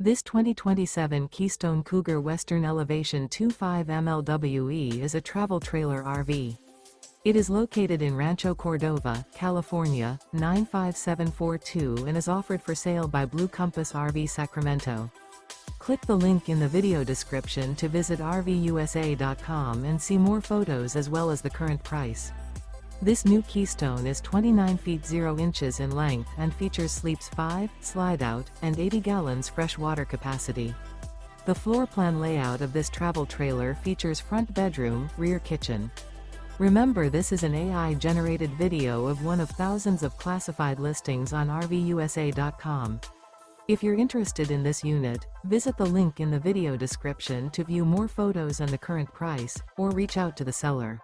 This 2027 Keystone Cougar Western Elevation 25 MLWE is a travel trailer RV. It is located in Rancho Cordova, California, 95742 and is offered for sale by Blue Compass RV Sacramento. Click the link in the video description to visit RVUSA.com and see more photos as well as the current price. This new Keystone is 29 feet 0 inches in length and features sleeps 5, Slideout, and 80 gallons fresh water capacity. The floor plan layout of this travel trailer features front bedroom, rear kitchen. Remember, this is an AI-generated video of one of thousands of classified listings on RVUSA.com. If you're interested in this unit, visit the link in the video description to view more photos and the current price, or reach out to the seller.